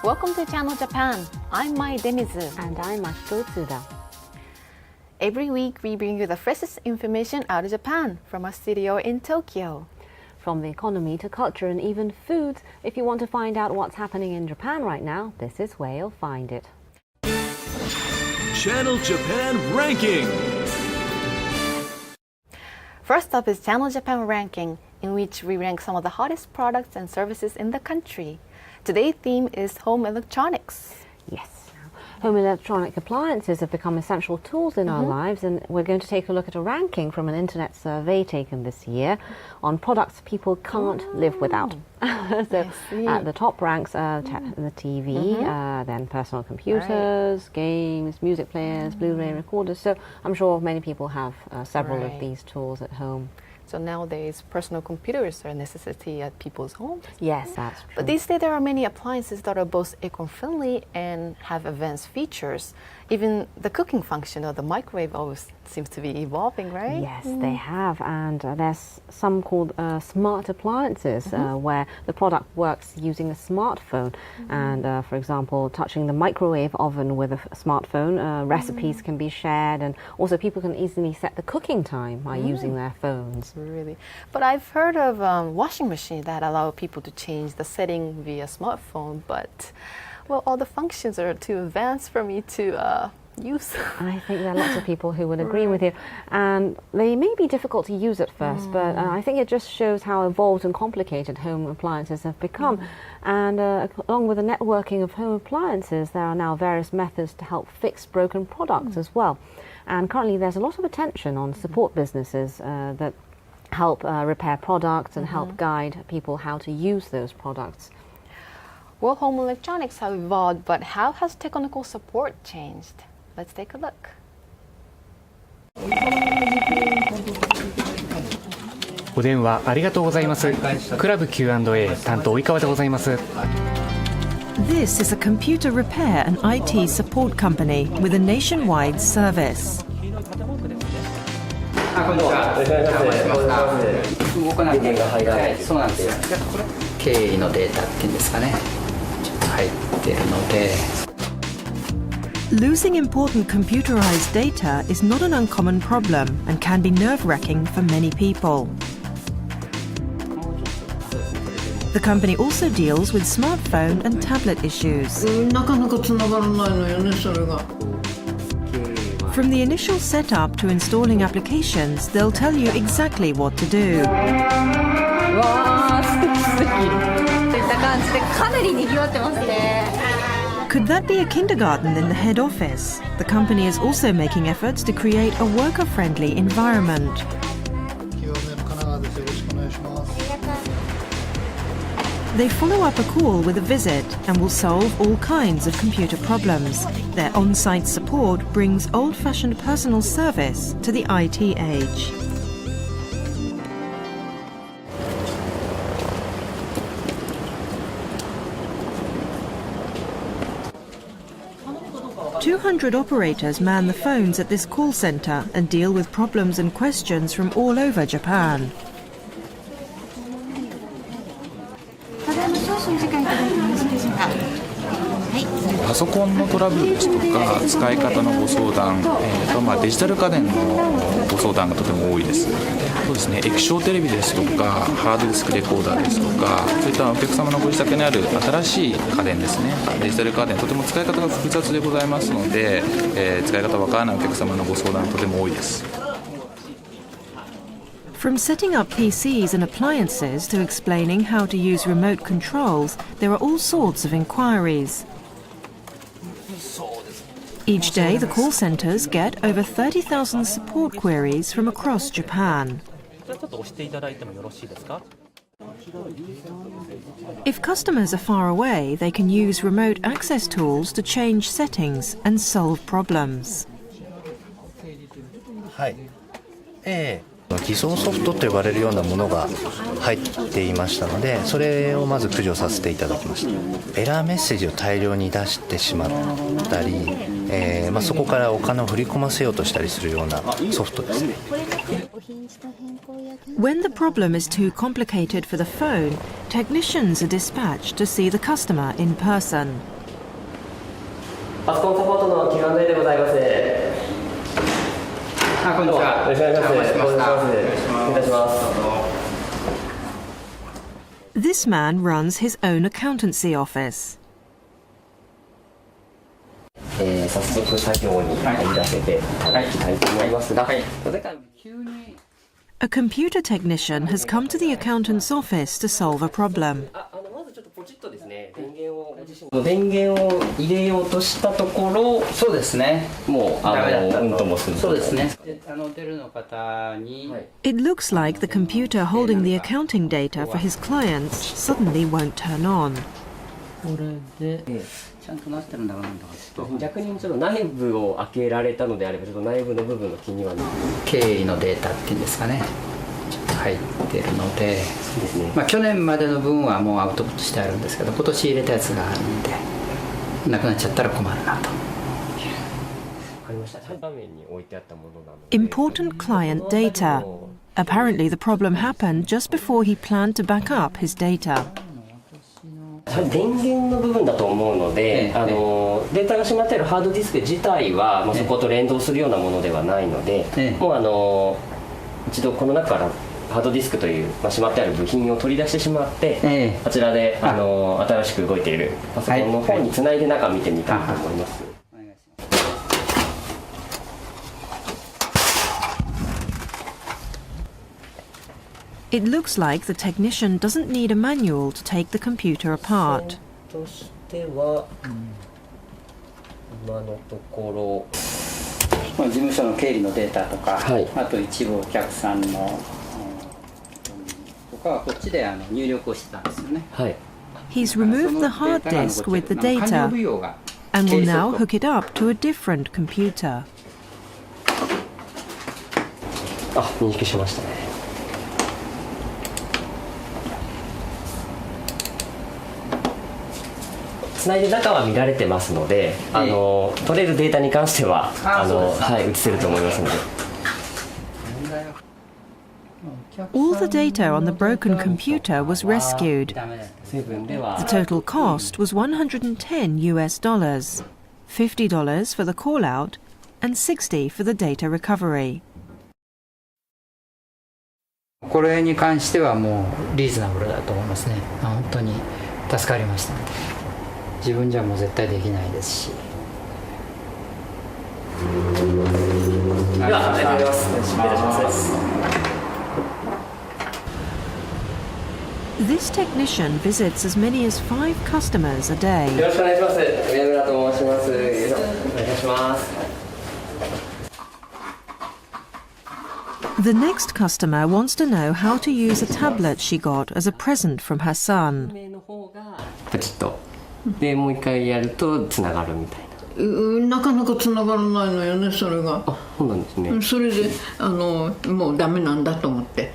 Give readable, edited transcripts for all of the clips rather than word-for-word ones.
Welcome to Channel Japan. I'm Mai Denizu. And I'm Mashiko Tsuda. Every week we bring you the freshest information out of Japan from our studio in Tokyo. From the economy to culture and even foods, if you want to find out what's happening in Japan right now, this is where you'll find it. Channel Japan Ranking. First up is Channel Japan Ranking, in which we rank some of the hottest products and services in the country. Today's theme is home electronics. Yes. Home electronic appliances have become essential tools in our lives, and we're going to take a look at a ranking from an internet survey taken this year on products people can't live without. So at the top ranks the TV, then personal computers, games, music players, Blu-ray recorders. So I'm sure many people have several of these tools at home. So nowadays, personal computers are a necessity at people's homes. Yes, that's true. But these days, there are many appliances that are both eco-friendly and have advanced features. Even the cooking function of the microwave always seems to be evolving, right? Yes, they have. And there's some called smart appliances where the product works using a smartphone. And for example, touching the microwave oven with a smartphone, recipes can be shared, and also people can easily set the cooking time by using their phones. Really? But I've heard of washing machines that allow people to change the setting via smartphone, but well, all the functions are too advanced for me to use. I think there are lots of people who would agree with you, and they may be difficult to use at first, but I think it just shows how evolved and complicated home appliances have become. And along with the networking of home appliances, there are now various methods to help fix broken products as well. And currently there's a lot of attention on support businesses that help repair products and help guide people how to use those products. Well, home electronics have evolved, but how has technical support changed? Let's take a look. お電話ありがとうございます。クラブ Q&A 担当及川でございます。 This is a computer repair and IT support company with a nationwide service. 動かなきゃいけない。そうなんですよ。経緯のデータっていうんですかね。ちょっと入ってるので。 Losing important computerized data is not an uncommon problem and can be nerve-wracking for many people. The company also deals with smartphone and tablet issues. なかなか繋がらないのよね、それが。 From the initial setup to installing applications, they'll tell you exactly what to do. わー、素敵素敵といった感じでかなり賑わってますね。 Could that be a kindergarten in the head office? The company is also making efforts to create a worker-friendly environment. They follow up a call with a visit and will solve all kinds of computer problems. Their on-site support brings old-fashioned personal service to the IT age. "200 operators man the phones at this call center and deal with problems and questions from all over Japan." パソコンのトラブルですとか使い方のご相談、デジタル家電のご相談がとても多いです。そうですね、液晶テレビですとかハードディスクレコーダーですとか、そういったお客様のご自宅にある新しい家電ですね。デジタル家電とても使い方が複雑でございますので、使い方わからないお客様のご相談がとても多いです。 From setting up PCs and appliances to explaining how to use remote controls, there are all sorts of inquiries. Each day, the call centers get over 30,000 support queries from across Japan. If customers are far away, they can use remote access tools to change settings and solve problems. 既存ソフトと呼ばれるようなものが入っていましたので、それをまず駆除させていただきました。エラーメッセージを大量に出してしまったり、そこからお金を振り込ませようとしたりするようなソフトですね。 When the problem is too complicated for the phone, technicians are dispatched to see the customer in person. パソコンサポートの Q&A でございます。こんにちは。よろしくお願いします。お願いします。お願いします。 This man runs his own accountancy office. 早速作業に入らせていただきたいと思いますが、A computer technician has come to the accountant's office to solve a problem. まずちょっとポチッとですね、電源を入れようとしたところ、そうですね。もううんともする。そうですね。デルの方に。It looks like the computer holding the accounting data for his clients suddenly won't turn on. これでちゃんとなってるんだかなんだか。逆にちょっと内部を開けられたのであれば、ちょっと内部の部分の気には経理のデータっていうんですかね。ちょっと入ってるので、そうですね。去年までの分はもうアウトプットしてあるんですけど、今年入れたやつがあるんで、なくなっちゃったら困るなと。 Important client data. Apparently the problem happened just before he planned to back up his data. 電源の部分だと思うので、データがしまっているハードディスク自体は、そこと連動するようなものではないので、もう一度この中からハードディスクという、しまってある部品を取り出してしまって、あちらで新しく動いているパソコンの方につないで中を見てみたいと思います。It looks like the technician doesn't need a manual to take the computer apart. としては、今のところ事務所の経理のデータとか、あと一部お客さんのとかはこっちで入力をしてたんですよね。He's removed the hard disk with the data and will now hook it up to a different computer. 認識しましたね。つないで中は見られてますので、取れるデータに関しては移せると思いますので。All the data on the broken computer was rescued. The total cost was $110 US, $50 for the call out and $60 for the data recovery. これに関してはもうリーズナブルだと思いますね。本当に助かりましたので。自分じゃもう絶対できないですし。では、ありがとうございます。失礼いたします。This technician visits as many as 5 customers a day. よろしくお願いします。宮村と申します。お願いします。 The next customer wants to know how to use a tablet she got as a present from her son. ポチッと。でもう一回やるとつながるみたいな。なかなかつながらないのよね、それが。そうなんですね。それでもうダメなんだと思って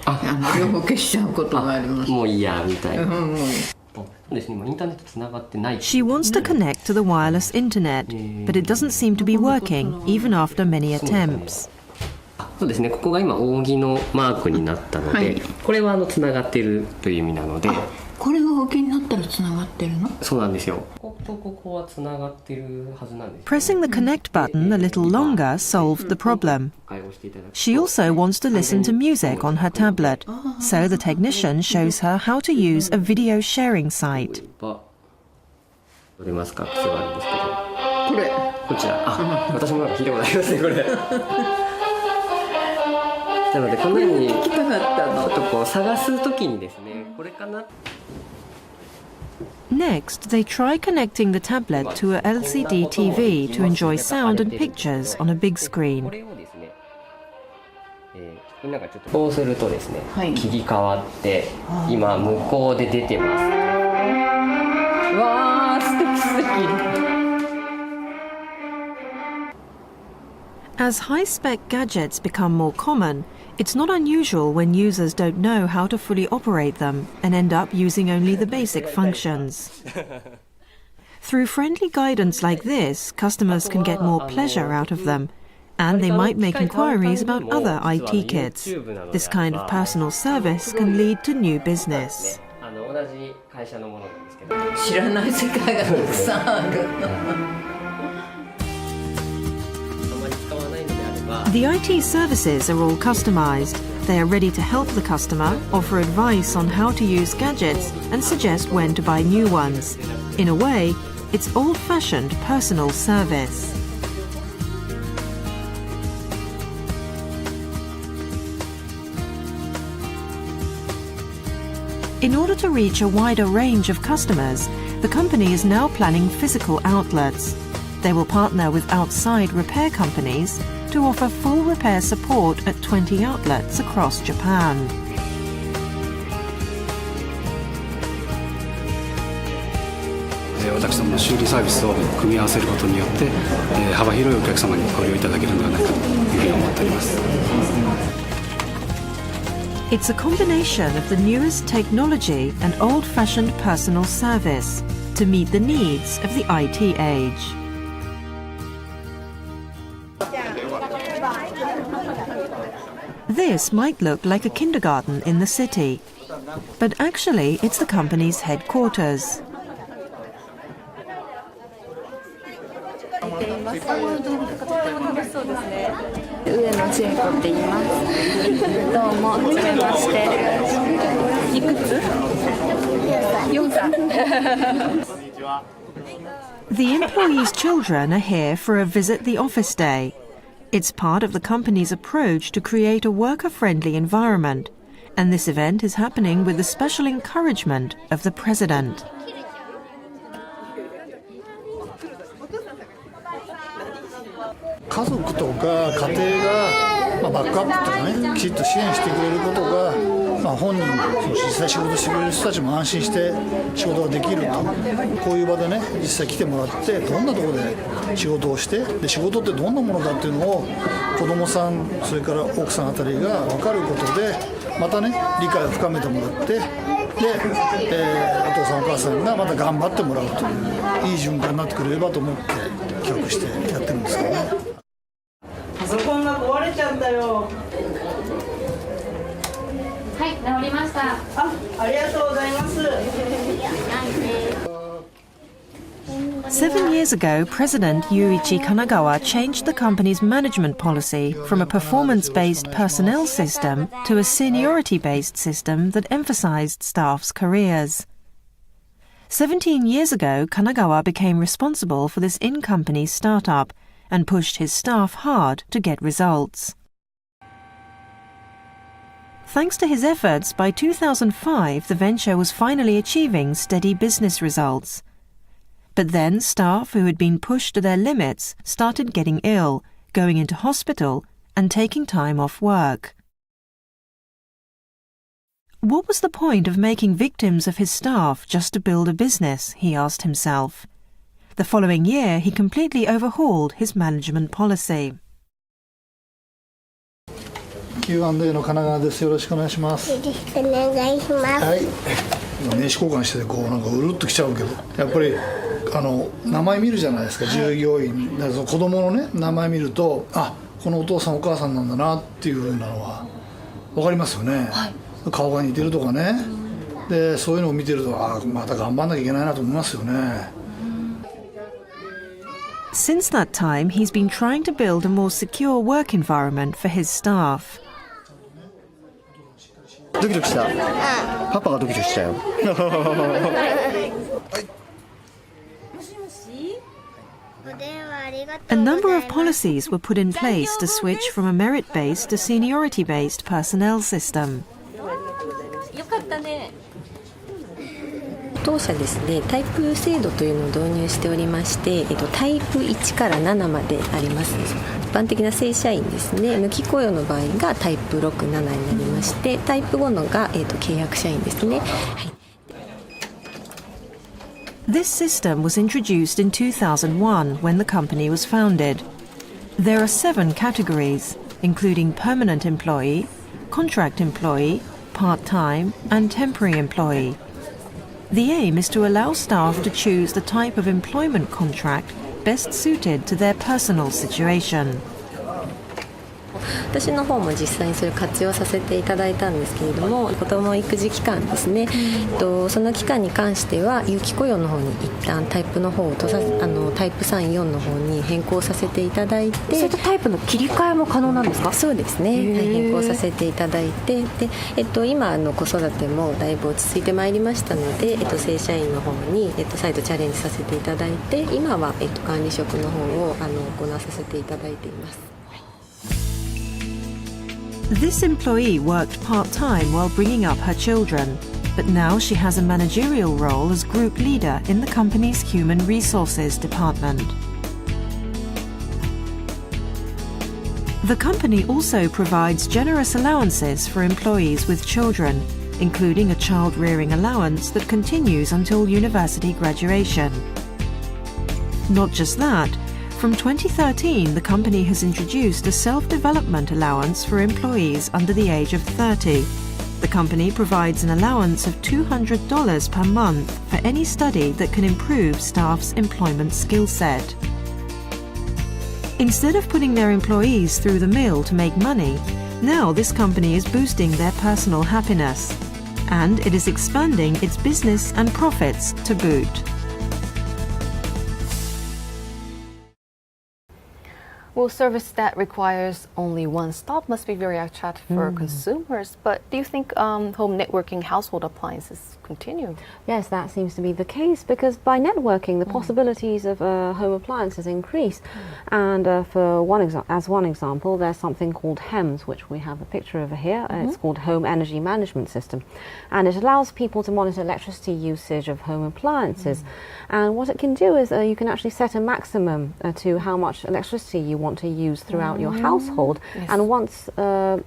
両方消しちゃうことがあります。もういいやみたいな。そうですね。もうインターネットつながってない。She wants to connect to the wireless internet, but it doesn't seem to be working even after many attempts. そうですね。ここが今扇のマークになったので、これはつながっているという意味なので。これが扇になったらつながってるの？そうなんですよ。こことここはつながってるはずなんです。Pressing the connect button a little longer solved the problem. She also wants to listen to music on her tablet, so the technician shows her how to use a video sharing site. 取れますか？癖があるんですけど。これ。こちら。私もなんか聞いたことありますね、これ。なのでこのようにちょっとこう探すときにですね、これかな。Next, they try connecting the tablet to a LCD TV to enjoy sound and pictures on a big screen. こうするとですね、切り替わって今向こうで出てます。わー、素敵素敵。As high-spec gadgets become more common, it's not unusual when users don't know how to fully operate them and end up using only the basic functions. Through friendly guidance like this, customers can get more pleasure out of them, and they might make inquiries about other IT kits. This kind of personal service can lead to new business. 同じ会社のものなんですけど。知らない世界がたくさんある。The IT services are all customized. They are ready to help the customer, offer advice on how to use gadgets, and suggest when to buy new ones. In a way, it's old-fashioned personal service. In order to reach a wider range of customers, the company is now planning physical outlets. They will partner with outside repair companies to offer full repair support at 20 outlets across Japan. It's a combination of the newest technology and old-fashioned personal service to meet the needs of the IT age. This might look like a kindergarten in the city, but actually it's the company's headquarters. The employees' children are here for a visit the office day. It's part of the company's approach to create a worker-friendly environment, and this event is happening with the special encouragement of the president. Seven years ago, President Yuichi Kanagawa changed the company's management policy from a performance-based personnel system to a seniority-based system that emphasized staff's careers. 17 years ago, Kanagawa became responsible for this in-company startup and pushed his staff hard to get results. Thanks to his efforts, by 2005 the venture was finally achieving steady business results. But then staff who had been pushed to their limits started getting ill, going into hospital and taking time off work. What was the point of making victims of his staff just to build a business, he asked himself. The following year, he completely overhauled his management policy. Q&A の神奈川です。よろしくお願いします。よろしくお願いします。はい。名刺交換しててこうなんかうるっときちゃうけど、やっぱり名前見るじゃないですか、従業員。だからその子供のね名前見ると、あ、このお父さんお母さんなんだなっていう風なのはわかりますよね。はい。顔が似てるとかね。でそういうのを見てると、あ、また頑張んなきゃいけないなと思いますよね。Since that time, he's been trying to build a more secure work environment for his staff. ドキドキした。パパがドキドキしたよ。A number of policies were put in place to switch from a merit-based to seniority-based personnel system. 当社ですね、タイプ制度というのを導入しておりまして、タイプ1から7まであります。一般的な正社員ですね、無期雇用の場合がタイプ6、7になりまして、タイプ5のが、契約社員ですね。はい。This system was introduced in 2001 when the company was founded. There are 7 categories, including permanent employee, contract employee, part-time, and temporary employee. The aim is to allow staff to choose the type of employment contract best suited to their personal situation. 私の方も実際にそれを活用させていただいたんですけれども、子ども育児期間ですね、その期間に関しては有期雇用の方に一旦タイプの方をタイプ3、4の方に変更させていただいて、そういったタイプの切り替えも可能なんですか？そうですね、変更させていただいて、で、今子育てもだいぶ落ち着いてまいりましたので、正社員の方に、再度チャレンジさせていただいて、今は、管理職の方を行わさせていただいています。This employee worked part-time while bringing up her children, but now she has a managerial role as group leader in the company's human resources department. The company also provides generous allowances for employees with children, including a child rearing allowance that continues until university graduation. Not just that, from 2013 the company has introduced a self-development allowance for employees under the age of 30. The company provides an allowance of $200 per month for any study that can improve staff's employment skill set. Instead of putting their employees through the mill to make money, now this company is boosting their personal happiness. And it is expanding its business and profits to boot. Well, service that requires only one stop must be very attractive for consumers. But do you think home networking household appliances continue? Yes, that seems to be the case, because by networking, the possibilities of home appliances increase. And for one example, there's something called HEMS, which we have a picture over here. It's called Home Energy Management System, and it allows people to monitor electricity usage of home appliances. And what it can do is you can actually set a maximum to how much electricity you want to use throughout your household. Yes. And once the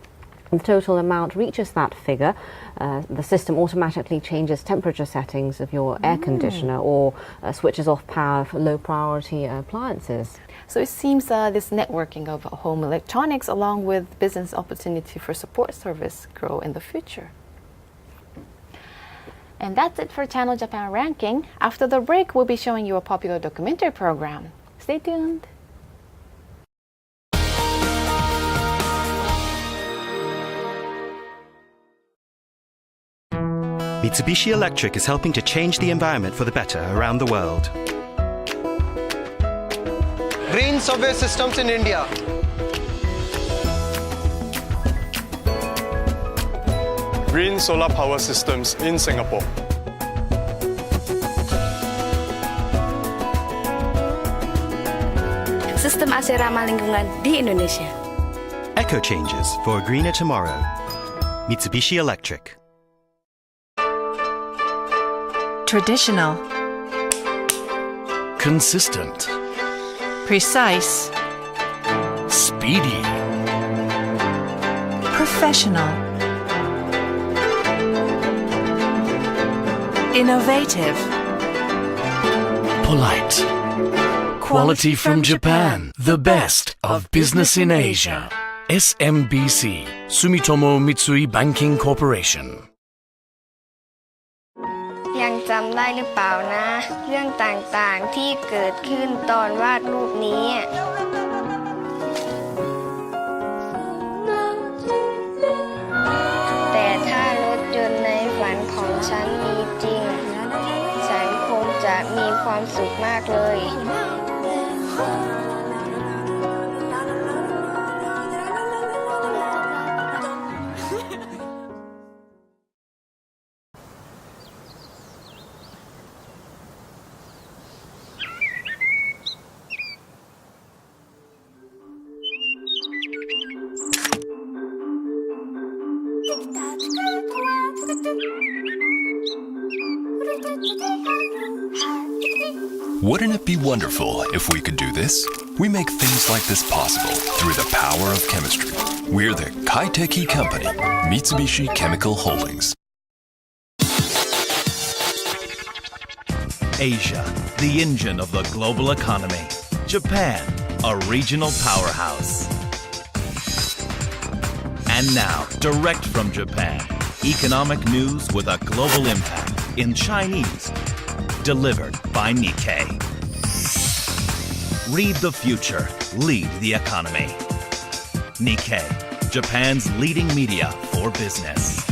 total amount reaches that figure, the system automatically changes temperature settings of your air conditioner or switches off power for low priority appliances. So it seems this networking of home electronics along with business opportunity for support service grow in the future. And that's it for Channel Japan Ranking. After the break, we'll be showing you a popular documentary program. Stay tuned. Mitsubishi Electric is helping to change the environment for the better around the world. Green subway systems in India. Green solar power systems in Singapore. Sistem AC ramah lingkungan di Indonesia. Eco changes for a greener tomorrow. Mitsubishi Electric. Traditional, Consistent. precise, Speedy. professional, innovative, Polite. Quality from Japan. The best of business in Asia. SMBC. Sumitomo Mitsui Banking Corporation. ยังจำได้หรือเปล่านะ เรื่องต่างๆที่เกิดขึ้นตอนวาดรูปนี้ แต่ถ้ารถยนต์ในฝันของฉันมีจริง ฉันคงจะมีความสุขมากเลย Wouldn't it be wonderful if we could do this? We make things like this possible through the power of chemistry. We're the Kaiteki company, Mitsubishi Chemical Holdings. Asia, the engine of the global economy. Japan, a regional powerhouse. And now, direct from Japan, economic news with a global impact in Chinese. Delivered by Nikkei. Read the future, lead the economy. Nikkei, Japan's leading media for business.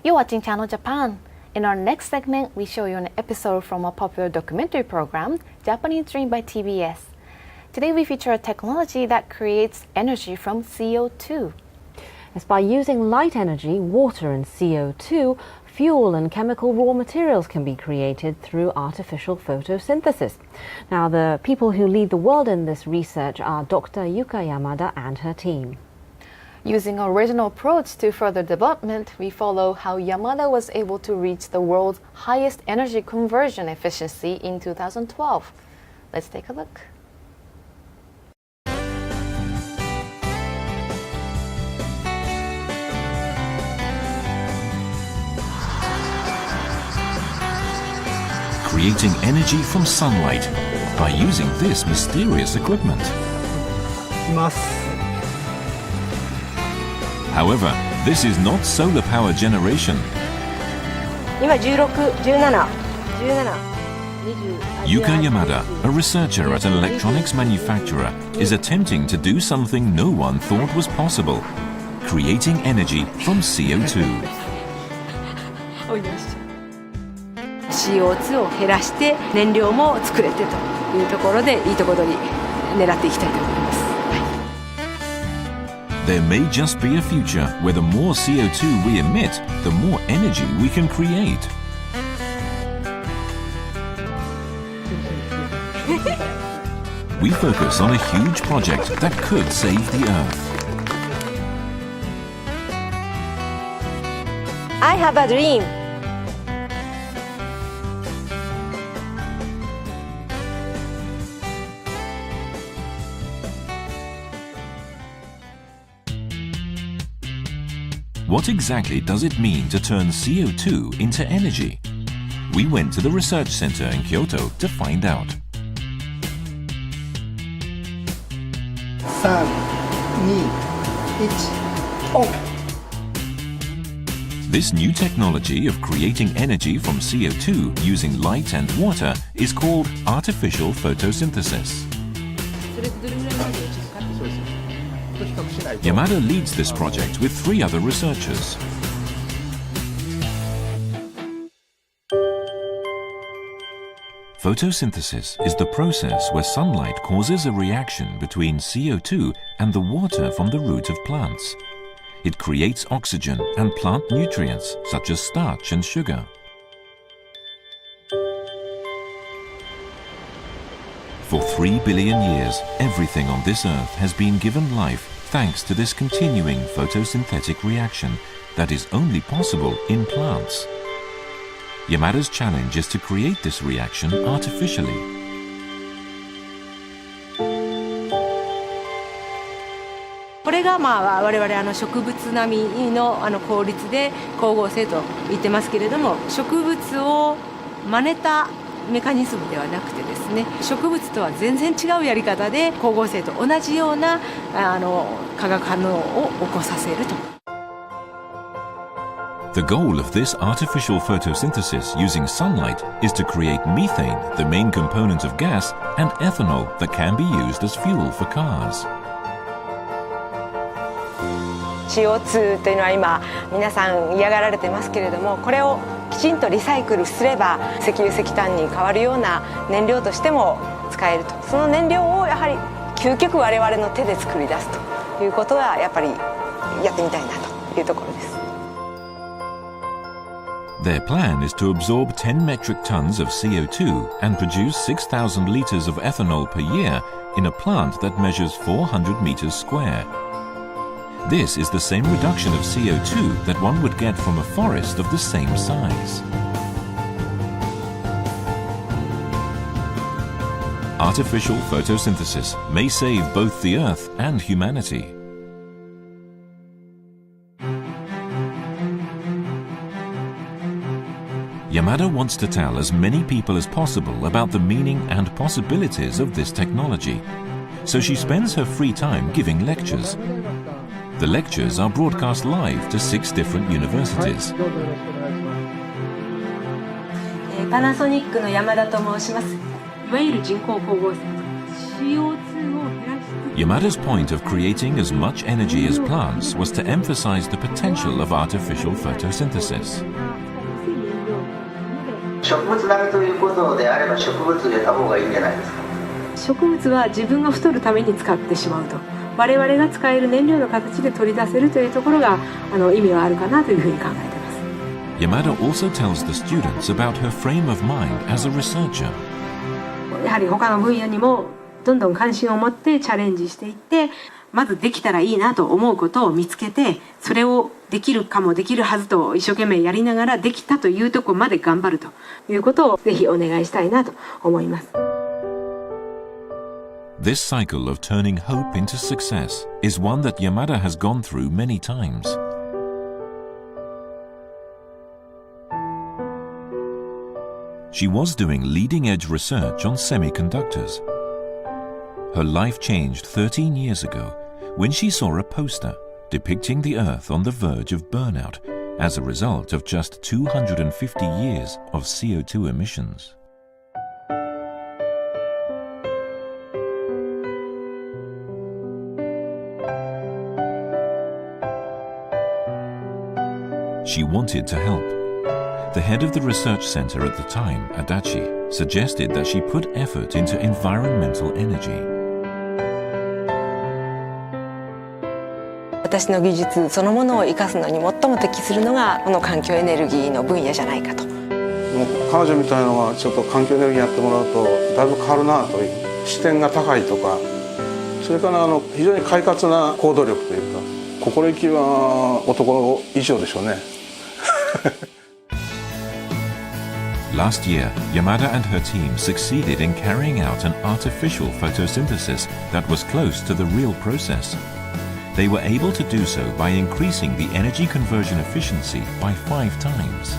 You're watching Channel Japan. In our next segment, we show you an episode from a popular documentary program, Japanese Dream by TBS. Today we feature a technology that creates energy from CO2. As by using light energy, water and CO2, fuel and chemical raw materials can be created through artificial photosynthesis. Now, the people who lead the world in this research are Dr. Yuka Yamada and her team. Using an original approach to further development, we follow how Yamada was able to reach the world's highest energy conversion efficiency in 2012. Let's take a look. Creating energy from sunlight by using this mysterious equipment. However, this is not solar power generation. Yuka Yamada, a researcher at an electronics manufacturer, is attempting to do something no one thought was possible: creating energy from CO2. CO2 を減らして燃料も作れてというところでいいところに狙っていきたいと思います。There may just be a future where the more CO2 we emit, the more energy we can create. We focus on a huge project that could save the Earth. I have a dream. What exactly does it mean to turn CO2 into energy? We went to the research center in Kyoto to find out. 3、2、1、オン。 This new technology of creating energy from CO2 using light and water is called artificial photosynthesis. Yamada leads this project with 3 other researchers. Photosynthesis is the process where sunlight causes a reaction between CO2 and the water from the root of plants. It creates oxygen and plant nutrients such as starch and sugar. For 3 billion years, everything on this earth has been given life thanks to this continuing photosynthetic reaction that is only possible in plants. Yamada's challenge is to create this reaction artificially. This is我々植物並みの効率で光合成と言ってますけれども、植物を真似たメカニズムではなくてですね、植物とは全然違うやり方で光合成と同じような化学反応を起こさせると。The goal of this artificial photosynthesis using sunlight is to create methane, the main component of gas, and ethanol that can be used as fuel for cars. CO2 というのは今皆さん嫌がられてますけれども、これをきちんとリサイクルすれば石油石炭に変わるような燃料としても使えると。その燃料をやはり究極我々の手で作り出すということはやっぱりやってみたいなというところです。Their plan is to absorb 10 metric tons of CO2 and produce 6,000 liters of ethanol per year in a plant that measures 400 meters square. This is the same reduction of CO2 that one would get from a forest of the same size. Artificial photosynthesis may save both the Earth and humanity. Yamada wants to tell as many people as possible about the meaning and possibilities of this technology, so she spends her free time giving lectures. The lectures are broadcast live to 6 different universities. パナソニックの山田と申します。いわゆる人工光合成 CO2 を減らし Yamada's point of creating as much energy as plants was to emphasize the potential of artificial photosynthesis. 植物並みということであれば植物入れた方がいいんじゃないですか。植物は自分が太るために使ってしまうと、我々が使える燃料の形で取り出せるというところが意味はあるかなというふうに考えています。Yamada also tells the students about her frame of mind as a researcher. やはり他の分野にもどんどん関心を持ってチャレンジしていって、まずできたらいいなと思うことを見つけて、それをできるかもできるはずと一生懸命やりながらできたというところまで頑張るということをぜひお願いしたいなと思います。This cycle of turning hope into success is one that Yamada has gone through many times. She was doing leading-edge research on semiconductors. Her life changed 13 years ago when she saw a poster depicting the Earth on the verge of burnout as a result of just 250 years of CO2 emissions. She wanted to help. The head of the research center at the time, Adachi, suggested that she put effort into environmental energy. 私の技術そのものを生かすのに最も適するのがこの環境エネルギーの分野じゃないかと。もう彼女みたいなのはちょっと環境エネルギーやってもらうとだいぶ変わるなという視点が高いとか、それから非常に快活な行動力というか、心意気は男以上でしょうね。Last year, Yamada and her team succeeded in carrying out an artificial photosynthesis that was close to the real process. They were able to do so by increasing the energy conversion efficiency by 5 times.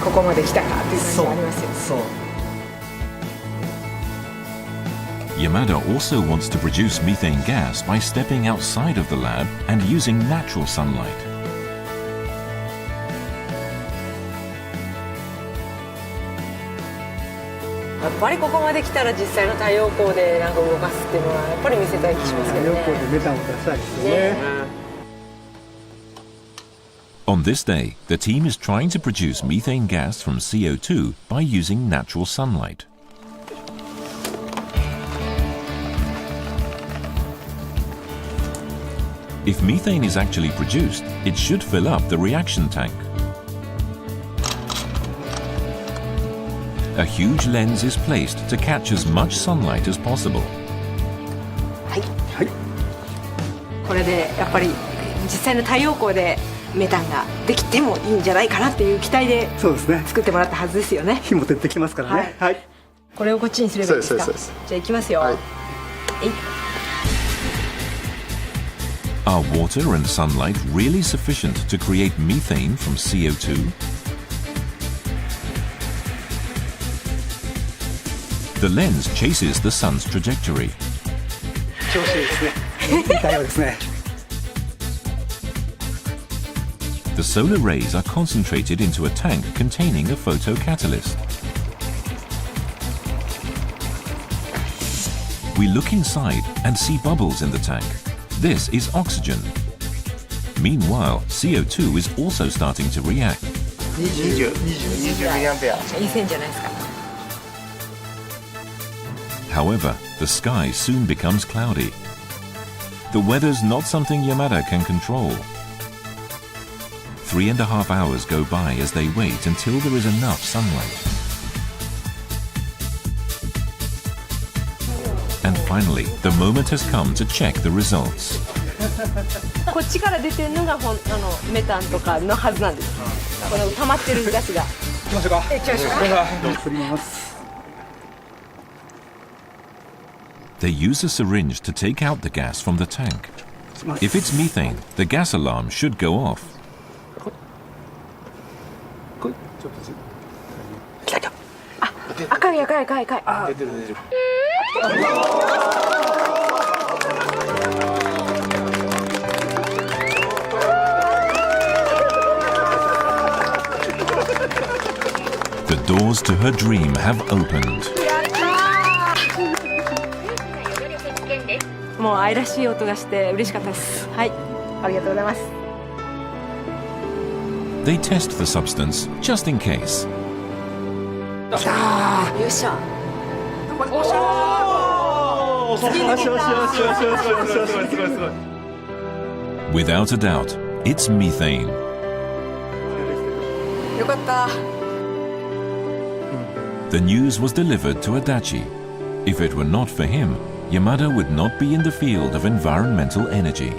ここまで来たかという感じがありますよ。そう。Yamada also wants to produce methane gas by stepping outside of the lab and using natural sunlight. やっぱりここまで来たら実際の太陽光でなんか動かすっていうのはやっぱり見せたい気しますけどね。太陽光でメタンを出したいですよね。On this day, the team is trying to produce methane gas from CO2 by using natural sunlight. If methane is actually produced, it should fill up the reaction tank. A huge lens is placed to catch as much sunlight as possible. はい。はい。これでやっぱり実際の太陽光でメタンができてもいいんじゃないかなっていう期待で作ってもらったはずですよね。火も出てきますからね。はい。これをこっちにすればいいですか。じゃあ行きますよ。はい。Are water and sunlight really sufficient to create methane from CO2? The lens chases the sun's trajectory. 調子いいですね。いい太陽ですね。The solar rays are concentrated into a tank containing a photocatalyst. We look inside and see bubbles in the tank. This is oxygen. Meanwhile, CO2 is also starting to react. 20ミリアンペア。いい線じゃないですか。However, the sky soon becomes cloudy. The weather's not something Yamada can control. 3.5 hours go by as they wait until there is enough sunlight. And finally, the moment has come to check the results. こっちから出てるのがメタンとかのはずなんです。この溜まってるガスが。行きましょうか。行きましょうか。They use a syringe to take out the gas from the tank. If it's methane, the gas alarm should go off. 赤い。出てる。doors to her dream have opened. もう愛らしい音がして嬉しかったです。はい、ありがとうございます。They test the substance just in case. よっしゃー。よっしゃ。おっしゃー。Without a doubt, it's methane. よかった。The news was delivered to Adachi. If it were not for him, Yamada would not be in the field of environmental energy.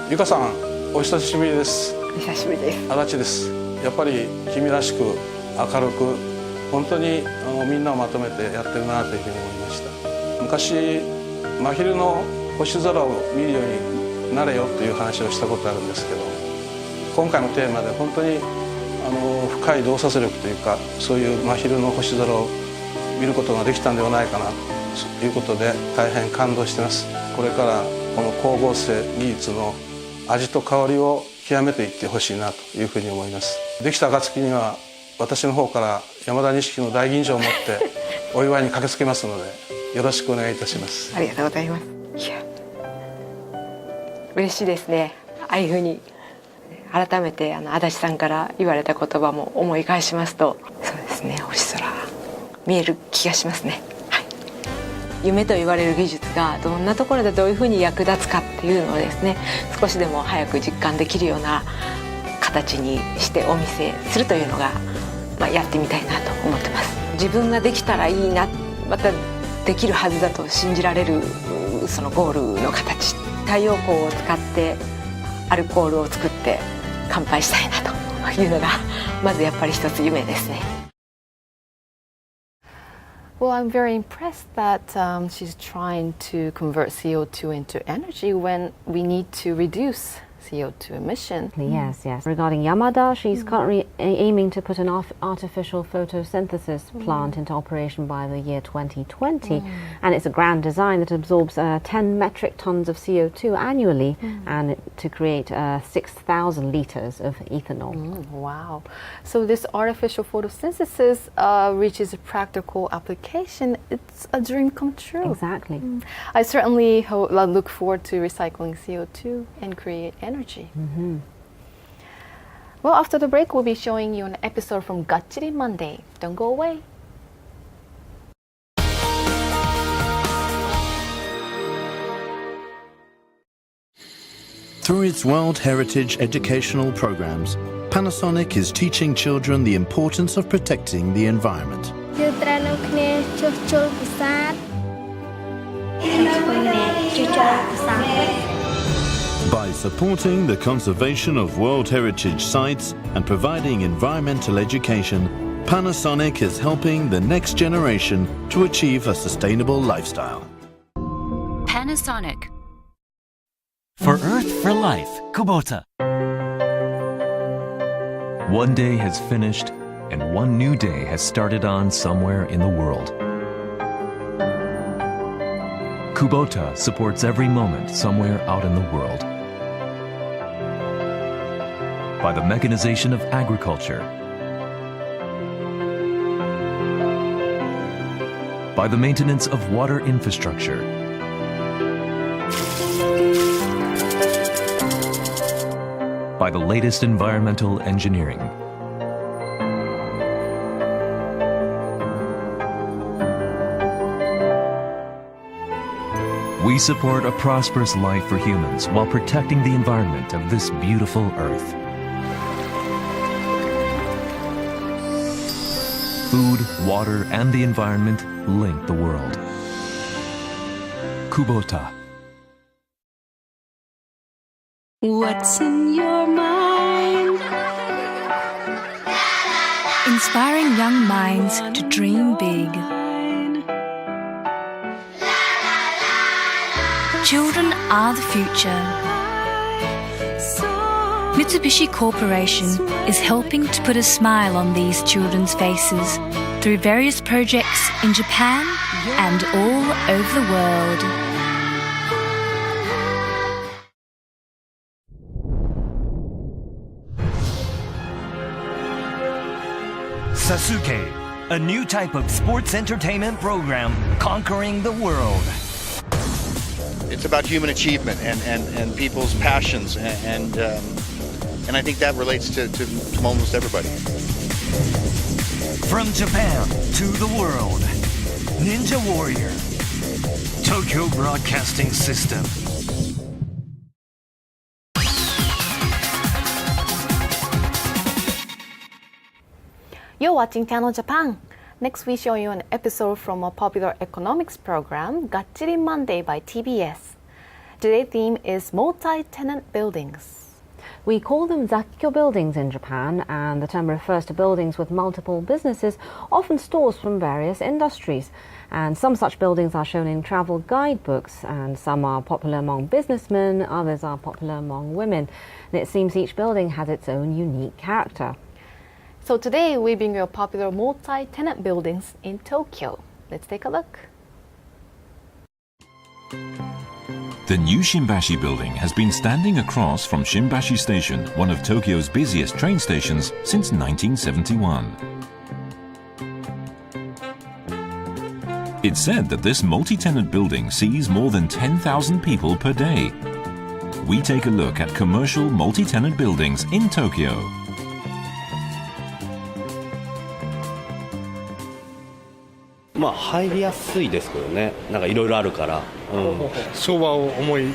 ゆかさん、お久しぶりです。久しぶりです。足立です。やっぱり君らしく明るく本当にみんなをまとめてやってるなというふうに思いました。昔真昼の星空を見るようになれよという話をしたことあるんですけど、今回のテーマで本当に深い洞察力というか、そういう真昼の星空を見ることができたんではないかなということで大変感動しています。これからこの光合成技術の味と香りを極めていってほしいなというふうに思います。できた暁には私の方から山田錦の大吟醸を持ってお祝いに駆けつけますのでよろしくお願いいたします。ありがとうございます。いや嬉しいですね。ああいうふうに改めて足立さんから言われた言葉も思い返しますと、そうですね、星空見える気がしますね。はい、夢と言われる技術がどんなところでどういうふうに役立つかっていうのをですね、少しでも早く実感できるような形にしてお見せするというのが、やってみたいなと思ってます。自分ができたらいいな、またできるはずだと信じられるそのゴールの形、太陽光を使ってアルコールを作って乾杯したいなというのがまずやっぱり一つ夢ですね。Well, I'm very impressed that she's trying to convert CO2 into energy when we need to reduce CO2 emission. Yes, yes. Regarding Yamada, she's currently aiming to put an artificial photosynthesis plant into operation by the year 2020. And it's a grand design that absorbs 10 metric tons of CO2 annually and to create 6,000 litres of ethanol. Wow. So this artificial photosynthesis reaches a practical application. It's a dream come true. Exactly. I certainly look forward to recycling CO2 and create energy. Well, after the break, we'll be showing you an episode from Gachiri Monday. Don't go away. Through its World Heritage educational programs, Panasonic is teaching children the importance of protecting the environment. By supporting the conservation of World Heritage sites and providing environmental education, Panasonic is helping the next generation to achieve a sustainable lifestyle. Panasonic. For Earth for Life, Kubota. One day has finished and one new day has started on somewhere in the world. Kubota supports every moment somewhere out in the world. By the mechanization of agriculture, by the maintenance of water infrastructure, by the latest environmental engineering. We support a prosperous life for humans while protecting the environment of this beautiful Earth. Food, water, and the environment link the world. Kubota. What's in your mind? Inspiring young minds to dream big. Children are the future. Mitsubishi Corporation is helping to put a smile on these children's faces through various projects in Japan and all over the world. Sasuke, a new type of sports entertainment program conquering the world. It's about human achievement and people's passions, and I think that relates to almost everybody. From Japan to the world, Ninja Warrior, Tokyo Broadcasting System. You're watching Channel Japan. Next, we show you an episode from a popular economics program, Gachirin Monday by TBS. Today's theme is multi-tenant buildings. We call them zakkyo buildings in Japan, and the term refers to buildings with multiple businesses, often stores from various industries. And some such buildings are shown in travel guidebooks, and some are popular among businessmen, others are popular among women. And it seems each building has its own unique character. So today we bring you popular multi-tenant buildings in Tokyo. Let's take a look. The new Shimbashi building has been standing across from Shimbashi Station, one of Tokyo's busiest train stations, since 1971. It's said that this multi-tenant building sees more than 10,000 people per day. We take a look at commercial multi-tenant buildings in Tokyo.入りやすいですけどね。なんかいろいろあるから。昭和を思い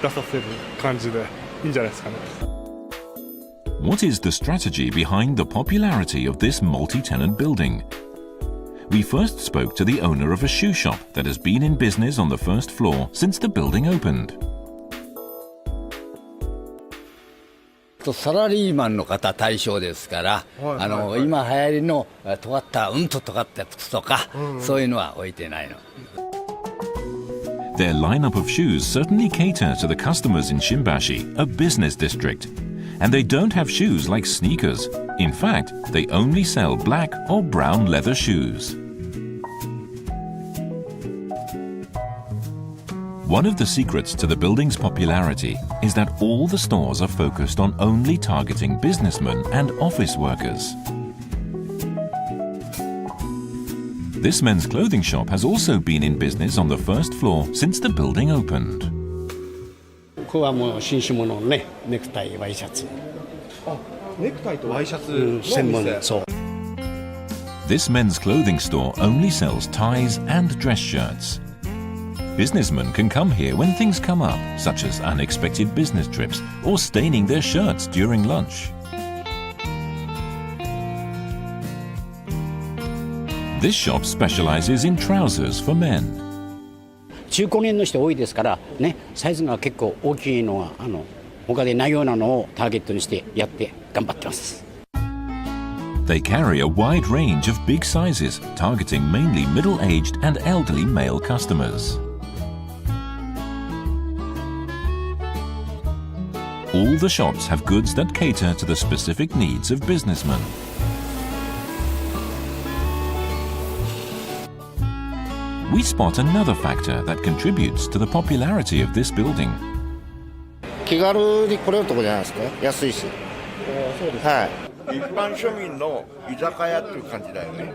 出させる感じでいいんじゃないですかね。What is the strategy behind the popularity of this multi-tenant building? We first spoke to the owner of a shoe shop that has been in business on the first floor since the building opened. サラリーマンの方対象ですから、今流行りの尖った尖った靴とか、そういうのは置いてないの。Their lineup of shoes certainly cater to the customers in Shimbashi, a business district. And they don't have shoes like sneakers. In fact, they only sell black or brown leather shoes. One of the secrets to the building's popularity is that all the stores are focused on only targeting businessmen and office workers. This men's clothing shop has also been in business on the first floor since the building opened. ここはもう紳士物のね、ネクタイ、ワイシャツ。ネクタイとワイシャツのお店。専門そう。This men's clothing store only sells ties and dress shirts. Businessmen can come here when things come up, such as unexpected business trips or staining their shirts during lunch. This shop specializes in trousers for men. 中高年の人多いですからね、サイズが結構大きいのは他でないようなのをターゲットにしてやって頑張ってます。They carry a wide range of big sizes, targeting mainly middle-aged and elderly male customers. All the shops have goods that cater to the specific needs of businessmen. We spot another factor that contributes to the popularity of this building. 気軽に来れるとこじゃないですか。安いし。そうです。はい。一般庶民の居酒屋っていう感じだよね。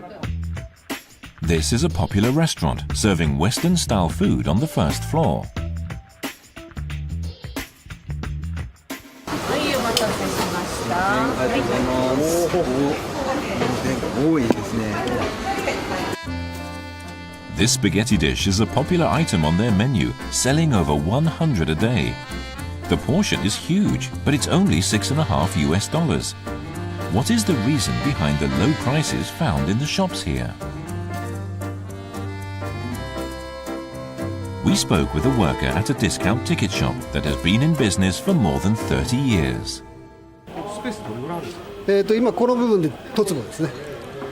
This is a popular restaurant serving Western-style food on the first floor. はい、お待たせしました。ありがとうございます。多いですね。This spaghetti dish is a popular item on their menu, selling over 100 a day. The portion is huge, but it's only $6.50. What is the reason behind the low prices found in the shops here? We spoke with a worker at a discount ticket shop that has been in business for more than 30 years. スペースどれぐらいあるんですか？今この部分で10坪ですね。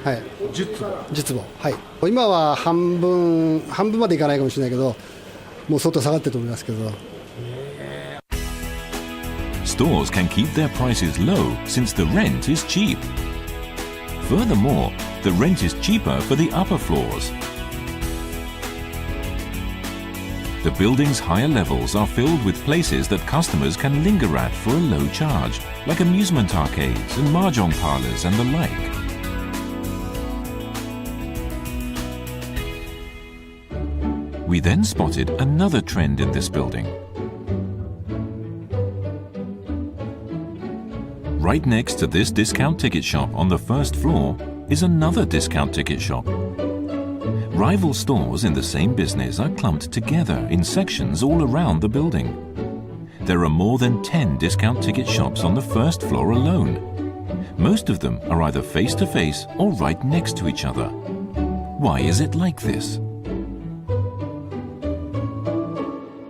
はい。10坪。はい。今は半分までいかないかもしれないけど、もう相当下がってると思いますけど。Stores can keep their prices low since the rent is cheap. Furthermore, the rent is cheaper for the upper floors. The building's higher levels are filled with places that customers can linger at for a low charge, like amusement arcades and mahjong parlors and the like. We then spotted another trend in this building. Right next to this discount ticket shop on the first floor is another discount ticket shop. Rival stores in the same business are clumped together in sections all around the building. There are more than 10 discount ticket shops on the first floor alone. Most of them are either face to face or right next to each other. Why is it like this?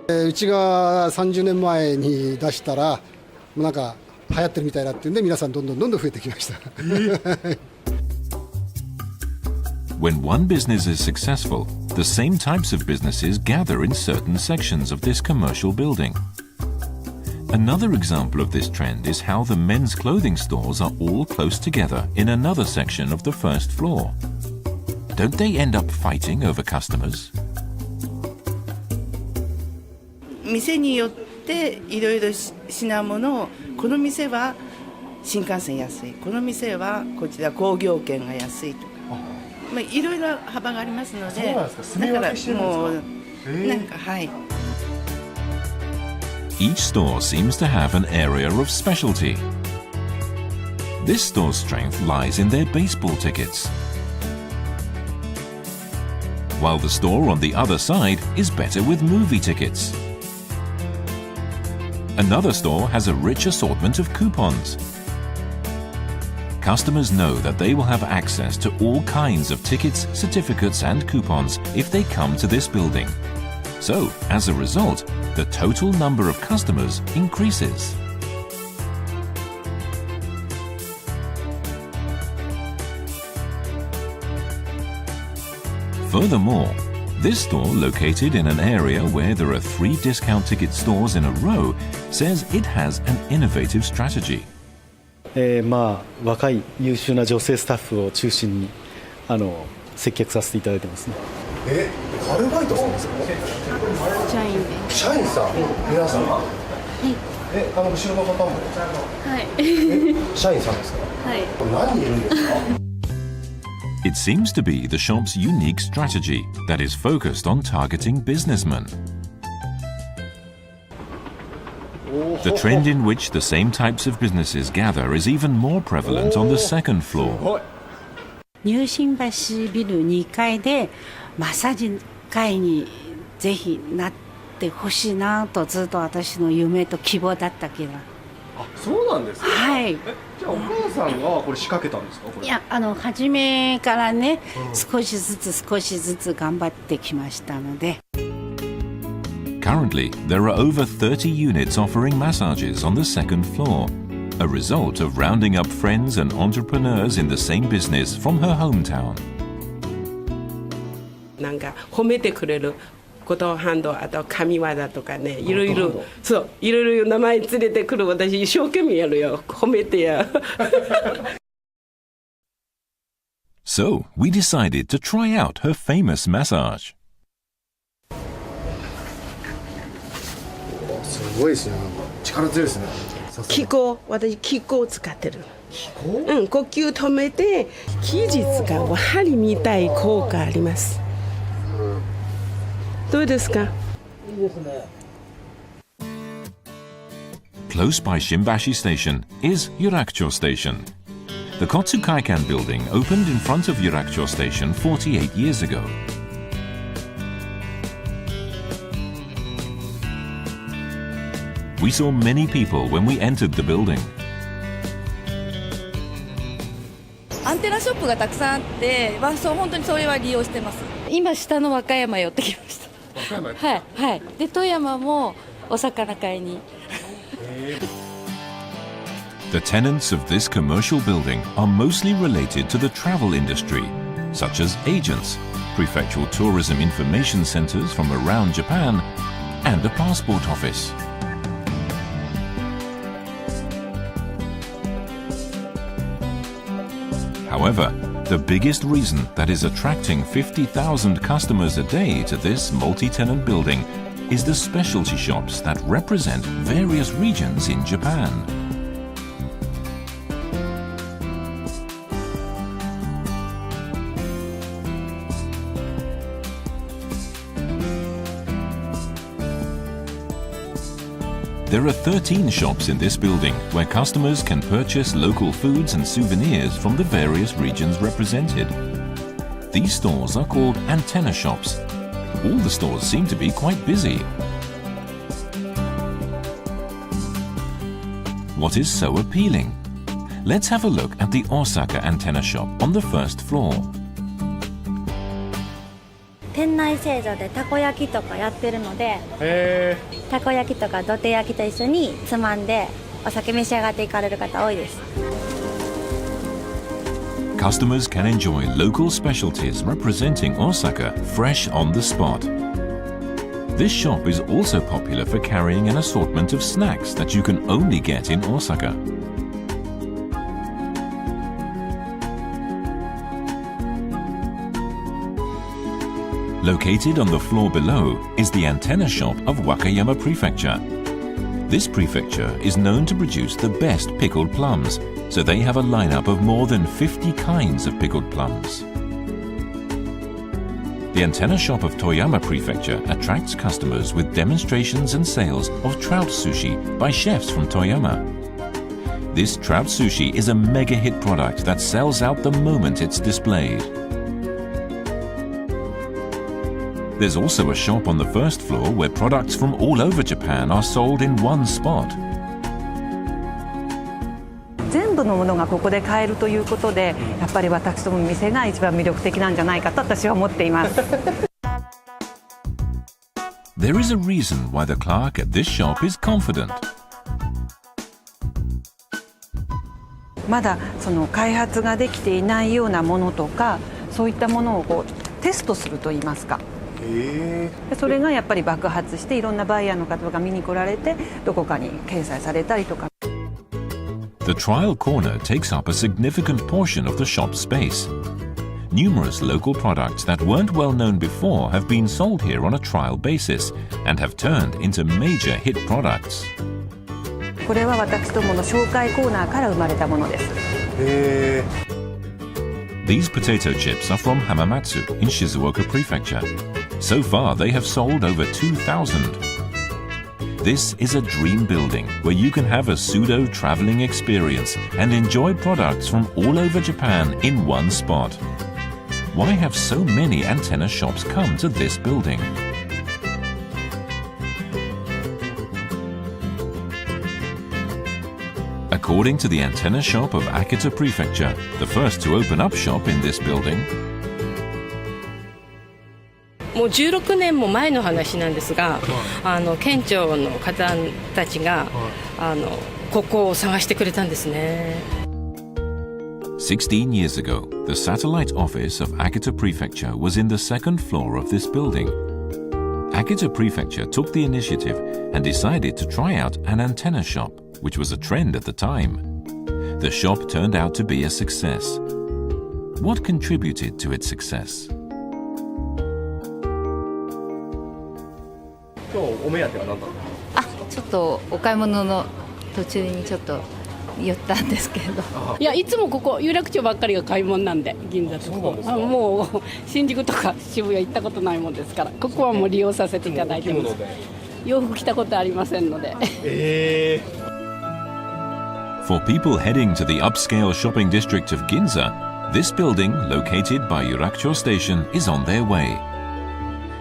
うちが30年前に出したら、もうなんか流行ってるみたいだっていうんで、皆さんどんどん増えてきました。When one business is successful, the same types of businesses gather in certain sections of this commercial building. Another example of this trend is how the men's clothing stores are all close together in another section of the first floor. Don't they end up fighting over customers? 店によっていろいろ品物を、この店は新幹線安い、この店はこちら工業券が安いとか、まあいろいろ幅がありますので、だからもうなんかはい。Each store seems to have an area of specialty. This store's strength lies in their baseball tickets, while the store on the other side is better with movie tickets. Another store has a rich assortment of coupons. Customers know that they will have access to all kinds of tickets, certificates and coupons if they come to this building. So, as a result, the total number of customers increases. Furthermore, this store, located in an area where there are 3 discount ticket stores in a row, says it has an innovative strategy. まあ若い優秀な女性スタッフを中心に接客させていただいてますね。アルバイトさんですか？社員です。社員さん、皆さん。はい。後ろの方も。はい。社員さんですか？はい。何人いるんですか？It seems to be the shop's unique strategy that is focused on targeting businessmen. The trend in which the same types of businesses gather is even more prevalent on the second floor. 入信橋ビル2階でマッサージ会にぜひなってほしいなとずっと私の夢と希望だったけど。あ、そうなんですか。はい。じゃあお母さんがこれ仕掛けたんですか？これ。いや、初めからね、少しずつ頑張ってきましたので。Currently, there are over 30 units offering massages on the second floor, a result of rounding up friends and entrepreneurs in the same business from her hometown. なんか褒めてくれることハンド、あと神業とかね、いろいろそういろいろ名前連れてくる。私一生懸命やるよ、褒めてや。So we decided to try out her famous massage. すごいですね。力強いですね。私気功を使ってる。うん、呼吸止めて生地使う針みたい効果あります。どうですか？いいですね。Close by Shimbashi Station is Yurakcho Station. The Kotsukaikan building opened in front of Yurakcho Station 48 years ago. We saw many people when we entered the building. アンテナショップがたくさんあって、本当にそれは利用してます。今下の和歌山寄ってきました。和歌山？はいはい。で富山もお魚買いに。The tenants of this commercial building are mostly related to the travel industry, such as agents, prefectural tourism information centers from around Japan, and a passport office. However, the biggest reason that is attracting 50,000 customers a day to this multi-tenant building is the specialty shops that represent various regions in Japan. There are 13 shops in this building where customers can purchase local foods and souvenirs from the various regions represented. These stores are called antenna shops. All the stores seem to be quite busy. What is so appealing? Let's have a look at the Osaka antenna shop on the first floor. 店内製造でたこ焼きとかやってるので、たこ焼きとか土手焼きと一緒につまんでお酒召し上がっていかれる方多いです。 Customers can enjoy local specialties representing Osaka fresh on the spot. This shop is also popular for carrying an assortment of snacks that you can only get in Osaka. Located on the floor below is the antenna shop of Wakayama Prefecture. This prefecture is known to produce the best pickled plums, so they have a lineup of more than 50 kinds of pickled plums. The antenna shop of Toyama Prefecture attracts customers with demonstrations and sales of trout sushi by chefs from Toyama. This trout sushi is a mega hit product that sells out the moment it's displayed. There's also a shop on the first floor where products from all over Japan are sold in one spot. 全部のものがここで買えるということで、やっぱり私どもの店が一番魅力的なんじゃないかと私は思っています。There is a reason why the clerk at this shop is confident. まだその開発ができていないようなものとか、そういったものをこうテストするといいますか。それがやっぱり爆発していろんなバイヤーの方が見に来られてどこかに掲載されたりとか。The trial corner takes up a significant portion of the shop's space. Numerous local products that weren't well known before have been sold here on a trial basis and have turned into major hit products. これは私どもの紹介コーナーから生まれたものです。These potato chips are from Hamamatsu in Shizuoka Prefecture. So far, they have sold over 2,000. This is a dream building where you can have a pseudo-traveling experience and enjoy products from all over Japan in one spot. Why have so many antenna shops come to this building? According to the antenna shop of Akita Prefecture, the first to open up shop in this building, もう16年も前の話なんですが、県庁の方たちがここを探してくれたんですね。16 years ago, the satellite office of Akita Prefecture was in the second floor of this building. Akita Prefecture took the initiative and decided to try out an antenna shop, which was a trend at the time. The shop turned out to be a success. What contributed to its success? 今日お目当ては何だったの？ちょっとお買い物の途中にちょっと寄ったんですけど。いや、いつもここ有楽町ばっかりが買い物なんで、銀座とか。もう新宿とか渋谷行ったことないもんですから、ここはもう利用させていただいてます。洋服着たことありませんので。For people heading to the upscale shopping district of Ginza, this building, located by Yurakucho Station, is on their way.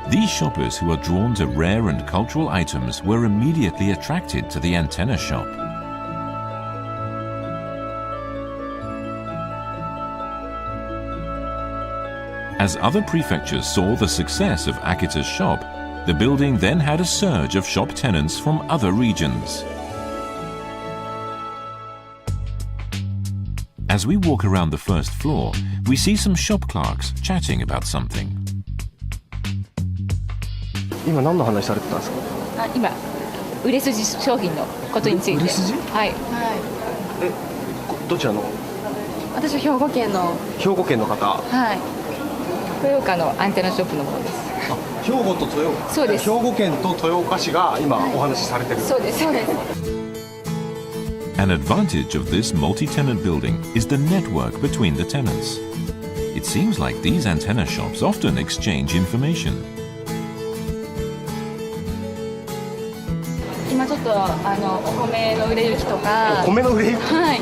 These shoppers who are drawn to rare and cultural items were immediately attracted to the antenna shop. As other prefectures saw the success of Akita's shop, the building then had a surge of shop tenants from other regions. As we walk around the first floor, we see some shop clerks chatting about something. 今何の話されてたんですか？今売れ筋商品のことについて。売れ筋？はい。どちらの？私は兵庫県の。兵庫県の方。はい。豊岡のアンテナショップの方です。兵庫と豊岡。そうです。兵庫県と豊岡市が今お話しされてる。そうです。そうです。An advantage of this multi-tenant building is the network between the tenants. It seems like these antenna shops often exchange information. 今ちょっとお米の売れ行きとか、お米の売れ行き、はい、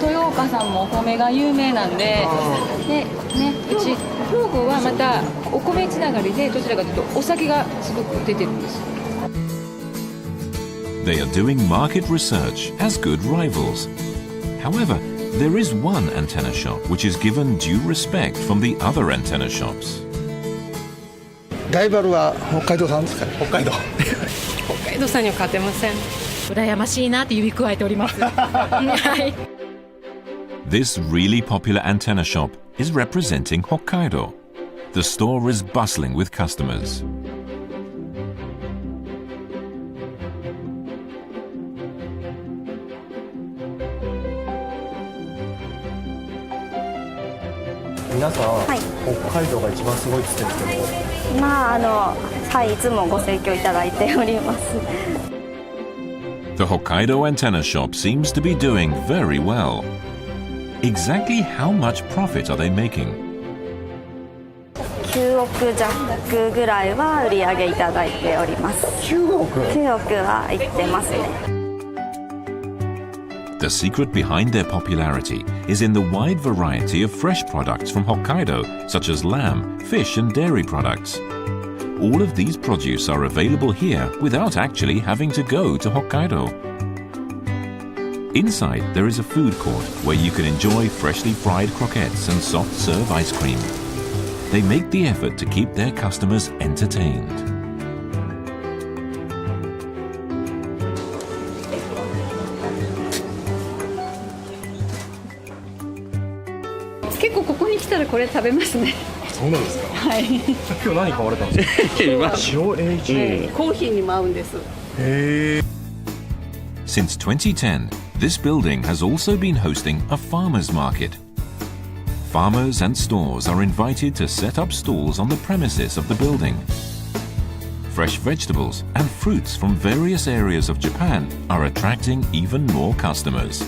豊岡さんもお米が有名なんで、でね、うち兵庫はまたお米つながりでどちらかというとお酒がすごく出てるんです。 They are doing market research as good rivals. However, there is one antenna shop which is given due respect from the other antenna shops. ライバルは北海道産ですかね。北海道北海道さんには勝てません。羨ましいなって指くわえております。はい。 This really popular antenna shop is representing Hokkaido. The store is bustling with customers. The Hokkaido antenna shop seems to be doing very well. Exactly how much profit are they making? 9億弱ぐらいは売り上げいただいております。9億はいってますね。 The secret behind their popularity is in the wide variety of fresh products from Hokkaido, such as lamb, fish and dairy products. All of these produce are available here without actually having to go to Hokkaido. Inside, there is a food court where you can enjoy freshly fried croquettes and soft serve ice cream. They make the effort to keep their customers entertained. 結構ここに来たらこれ食べますね。そうなんですか。はい。今日何買われたんですか。塩エイジ。コーヒーにも合うんです。へー。 Since 2010, this building has also been hosting a farmers market. Farmers and stores are invited to set up stalls on the premises of the building. Fresh vegetables and fruits from various areas of Japan are attracting even more customers.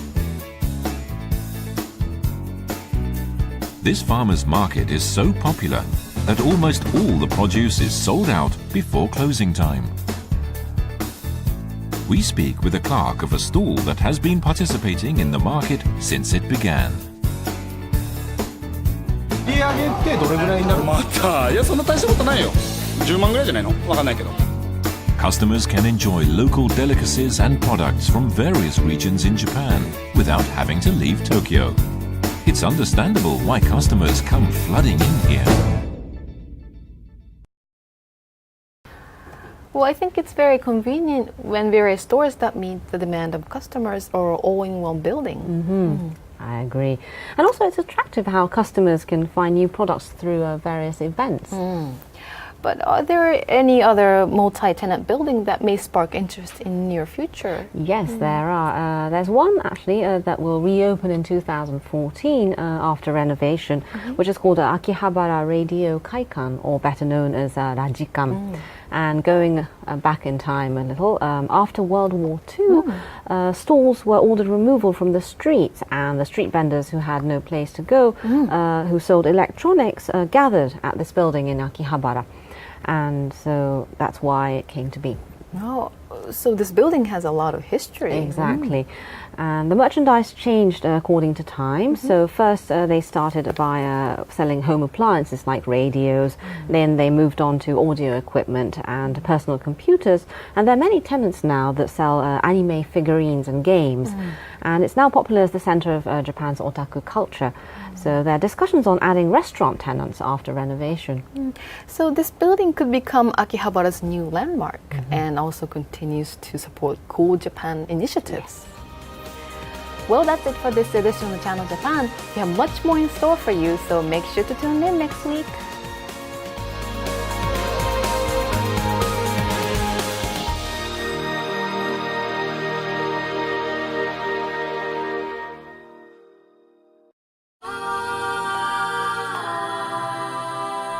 This farmers market is so popular that almost all the produce is sold out before closing time. We speak with a clerk of a stall that has been participating in the market since it began. 売り上げってどれぐらいになる？また、いやそんな大したことないよ。10万ぐらいじゃないの？わかんないけど。Customers can enjoy local delicacies and products from various regions in Japan without having to leave Tokyo. It's understandable why customers come flooding in here. Well, I think it's very convenient when various stores that meet the demand of customers are all in one building. I agree. And also it's attractive how customers can find new products through various events. But are there any other multi-tenant buildings that may spark interest in near future? Yes, there are. There's one actually that will reopen in 2014 after renovation, which is called Akihabara Radio Kaikan, or better known as Rajikan. And going back in time a little, after World War II, stalls were ordered removal from the streets, and the street vendors who had no place to go, who sold electronics, gathered at this building in Akihabara. And so that's why it came to be. Oh, so this building has a lot of history. Exactly. And the merchandise changed according to time. So first they started by selling home appliances like radios. Then they moved on to audio equipment and personal computers. And there are many tenants now that sell anime figurines and games. And it's now popular as the center of Japan's otaku culture. So there are discussions on adding restaurant tenants after renovation. So this building could become Akihabara's new landmark and also continues to support Cool Japan initiatives. Well, that's it for this edition of Channel Japan. We have much more in store for you, so make sure to tune in next week.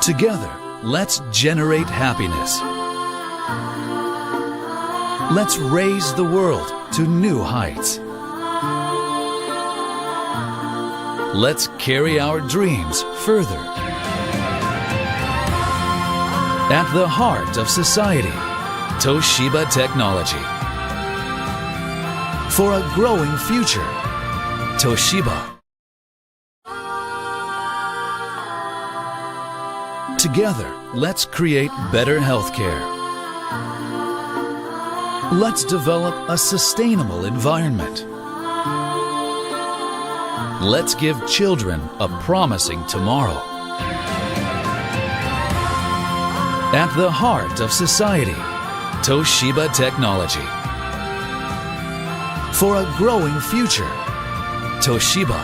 Together, let's generate happiness. Let's raise the world to new heights. Let's carry our dreams further. At the heart of society, Toshiba Technology. For a growing future, Toshiba. Together, let's create better healthcare. Let's develop a sustainable environment. Let's give children a promising tomorrow. At the heart of society, Toshiba Technology. For a growing future, Toshiba.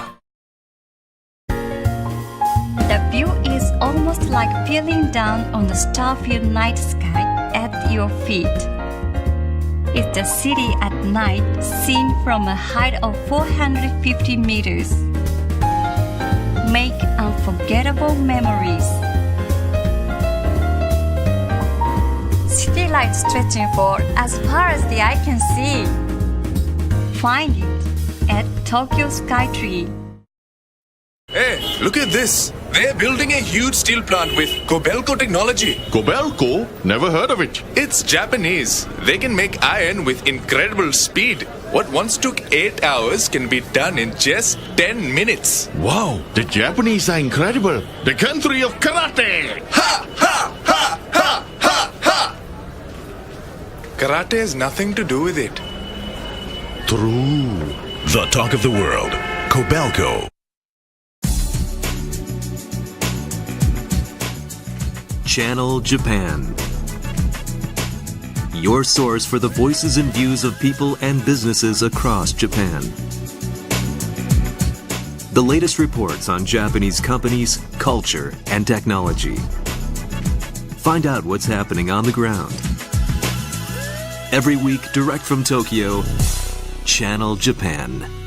The view is almost like peering down on the star-filled night sky at your feet. It's the city at night seen from a height of 450 meters. Make unforgettable memories. City lights stretching for as far as the eye can see. Find it at Tokyo Skytree. Hey, look at this. They're building a huge steel plant with Kobelco technology. Kobelco? Never heard of it. It's Japanese. They can make iron with incredible speed. What once took 8 hours can be done in just 10 minutes. Wow, the Japanese are incredible. The country of karate. Ha! Ha! Ha! Ha! Ha! Ha! Karate has nothing to do with it. True. The talk of the world, Kobelco. Channel Japan. Your source for the voices and views of people and businesses across Japan. The latest reports on Japanese companies, culture, and technology. Find out what's happening on the ground. Every week, direct from Tokyo, Channel Japan.